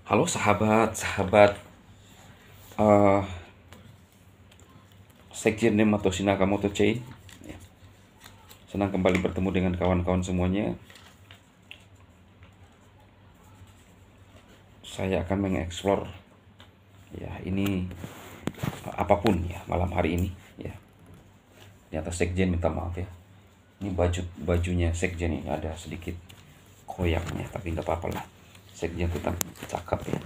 Halo sahabat eh Sekjen Nematoshi Nakamoto Chain. Ya, senang kembali bertemu dengan kawan-kawan semuanya. Saya akan mengeksplor ya ini apapun ya malam hari ini ya. Di atas Sekjen minta maaf ya. Ini bajunya Sekjen ini ada sedikit koyaknya, tapi nggak apa-apa lah. Sekjen tetap cakep ya.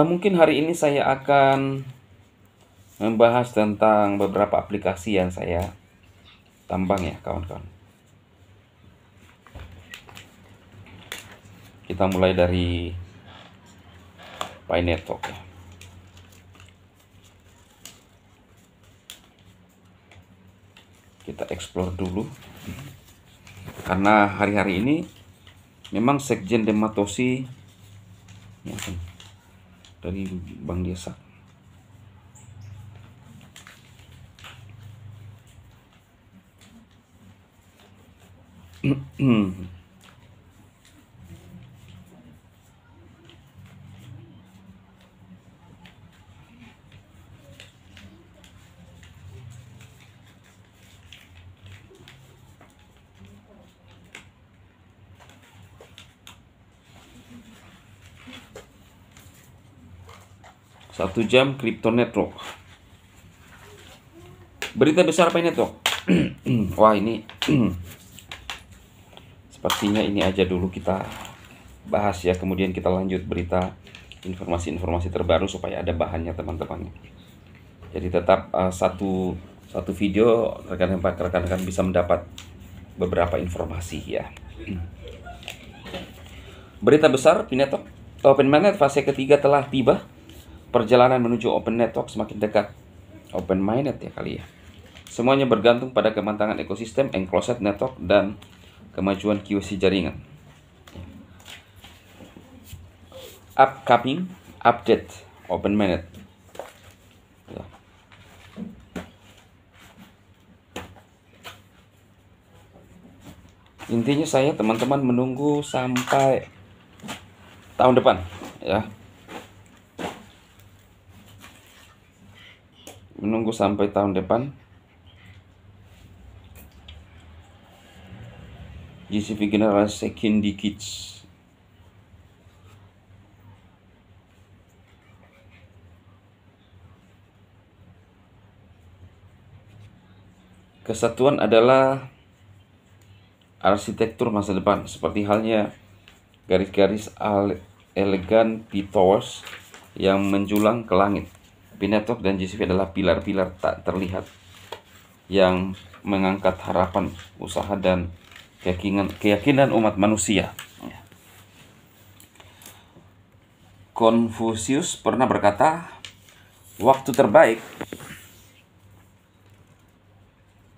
Mungkin hari ini saya akan membahas tentang beberapa aplikasi yang saya tambang ya kawan-kawan. Kita mulai dari Pi Network ya. Kita explore dulu. Karena hari-hari ini memang Sekjen Nematoshi ya, dari Bank Desa. Satu jam Crypto Network. Berita besar Pi Network. Wah ini sepertinya ini aja dulu kita bahas ya, kemudian kita lanjut berita informasi-informasi terbaru supaya ada bahannya teman-teman. Jadi tetap satu video rekan-rekan bisa mendapat beberapa informasi ya. Berita besar Pi Network. Open Mainnet fase ketiga telah tiba. Perjalanan menuju Open Network semakin dekat. Open Mainnet ya kali ya. Semuanya bergantung pada kematangan ekosistem Enclosed Network dan kemajuan QC jaringan. Upcoming update Open Mainnet. Ya. Intinya saya teman-teman menunggu sampai tahun depan ya. Menunggu sampai tahun depan GCP generasi Second Kids. Kesatuan adalah arsitektur masa depan, seperti halnya garis-garis elegan Pi Towers yang menjulang ke langit. Pi Network dan GCP adalah pilar-pilar tak terlihat yang mengangkat harapan, usaha, dan keyakinan umat manusia. Konfusius pernah berkata, waktu terbaik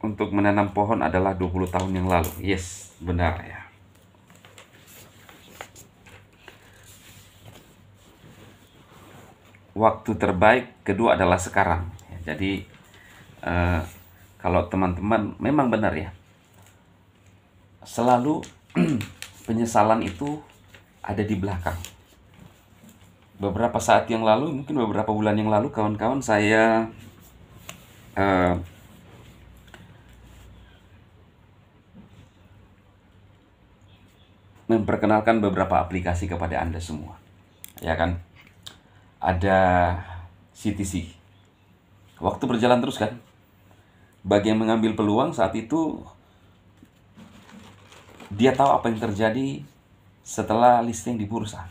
untuk menanam pohon adalah 20 tahun yang lalu. Yes, benar ya. Waktu terbaik kedua adalah sekarang. Jadi kalau teman-teman memang benar ya, selalu penyesalan itu ada di belakang. Beberapa saat yang lalu, mungkin beberapa bulan yang lalu, kawan-kawan saya memperkenalkan beberapa aplikasi kepada Anda semua, ya kan? Ada CTC. Waktu berjalan terus kan. Bagi yang mengambil peluang saat itu, dia tahu apa yang terjadi setelah listing di bursa.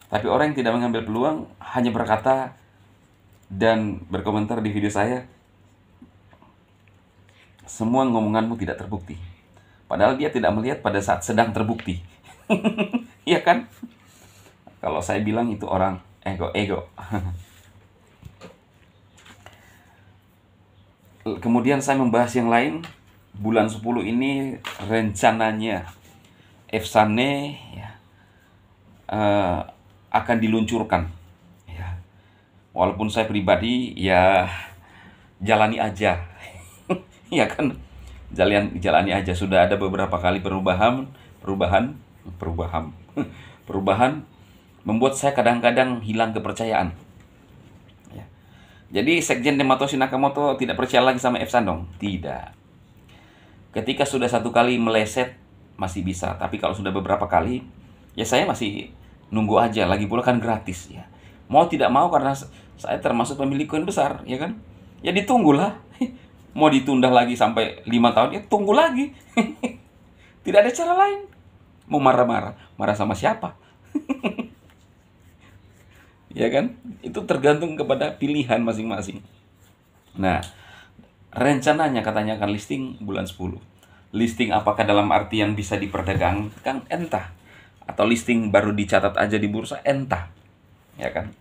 Tapi orang yang tidak mengambil peluang hanya berkata dan berkomentar di video saya, semua ngomonganmu tidak terbukti. Padahal dia tidak melihat pada saat sedang terbukti. Iya kan? Kalau saya bilang itu orang ego. Kemudian saya membahas yang lain. Bulan 10 ini rencananya Efsane ya, akan diluncurkan ya. Walaupun saya pribadi ya jalani aja. Ya kan? Jalani aja. Sudah ada beberapa kali perubahan Perubahan. Perubahan membuat saya kadang-kadang hilang kepercayaan. Ya. Jadi Sekjen Dematoshi Nakamoto tidak percaya lagi sama F. Shandong? Tidak. Ketika sudah satu kali meleset, masih bisa. Tapi kalau sudah beberapa kali, ya saya masih nunggu aja. Lagi pula kan gratis ya. Mau tidak mau karena saya termasuk pemilik koin besar, ya kan? Ya ditunggulah. Mau ditunda lagi sampai 5 tahun, ya tunggu lagi. Tidak ada cara lain. Mau marah-marah, marah sama siapa? Ya kan? Itu tergantung kepada pilihan masing-masing. Nah, rencananya katanya akan listing bulan 10. Listing apakah dalam artian bisa diperdagangkan? Entah. Atau listing baru dicatat aja di bursa? Entah. Ya kan?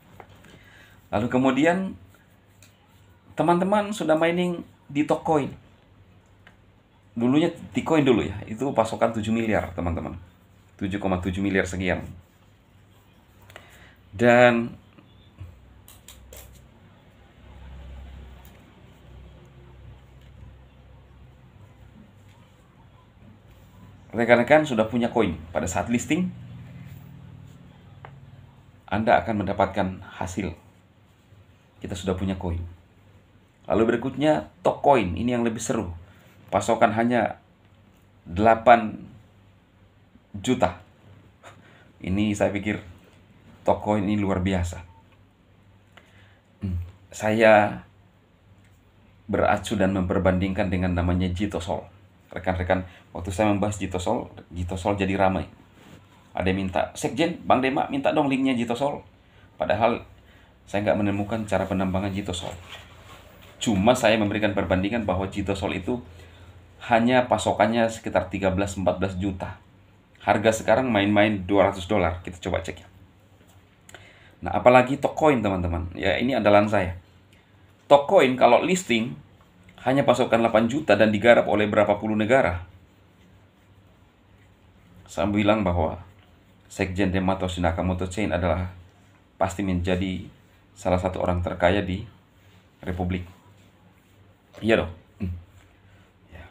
Lalu kemudian teman-teman sudah mining di Tokcoin. Dulunya Tikoin dulu ya. Itu pasokan 7 miliar, teman-teman. 7,7 miliar sekian. Dan rekan-rekan sudah punya koin. Pada saat listing, Anda akan mendapatkan hasil. Kita sudah punya koin. Lalu berikutnya Tokcoin. Ini yang lebih seru. Pasokan hanya 8 juta. Ini saya pikir Tokcoin ini luar biasa. Saya beracu dan memperbandingkan dengan namanya Jitosol. Rekan-rekan, waktu saya membahas Jitosol jadi ramai. Ada yang minta, Sekjen, Bang Dema minta dong linknya Jitosol. Padahal saya nggak menemukan cara penambangan Jitosol. Cuma saya memberikan perbandingan bahwa Jitosol itu hanya pasokannya sekitar 13-14 juta. Harga sekarang main-main $200. Kita coba cek ya. Nah, apalagi Tokcoin, teman-teman. Ya, ini andalan saya. Tokcoin kalau listing hanya pasokan 8 juta dan digarap oleh berapa puluh negara. Saya bilang bahwa Sekjen Dematoshi Nakamoto Chain adalah pasti menjadi salah satu orang terkaya di Republik. Iya dong. Ya.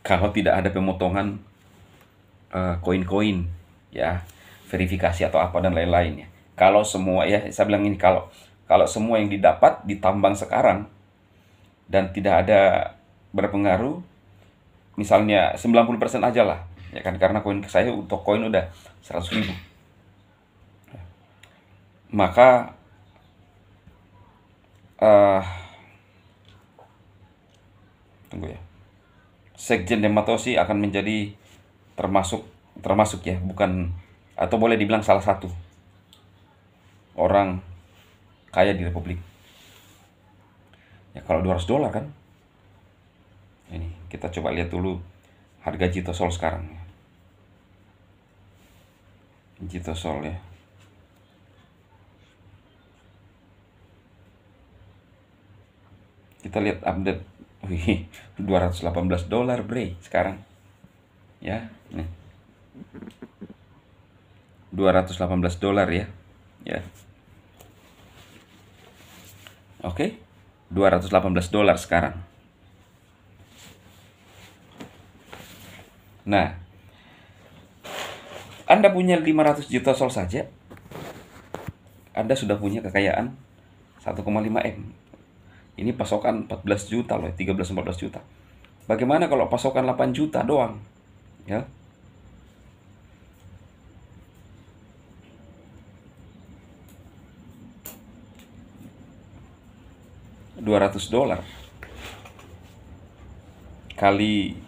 Kalau tidak ada pemotongan koin-koin, ya, verifikasi atau apa dan lain-lain ya. Kalau semua, ya saya bilang ini, kalau semua yang didapat ditambang sekarang dan tidak ada berpengaruh, misalnya 90% aja lah, ya kan, karena koin saya untuk koin udah 100.000. Maka tunggu ya. Sekjen Dematoshi akan menjadi termasuk ya, bukan, atau boleh dibilang salah satu orang kaya di Republik. Ya kalau $200 kan. Ini kita coba lihat dulu harga Jitosol sekarang. Jitosol ya. Kita lihat update. Wih, $218 bre sekarang. Ya, nih. $218 ya. Ya. Oke. $218 sekarang. Nah, Anda punya 500 juta sol saja, Anda sudah punya kekayaan 1,5 M. Ini pasokan 14 juta loh, 13-14 juta. Bagaimana kalau pasokan 8 juta doang? Ya. $200 kali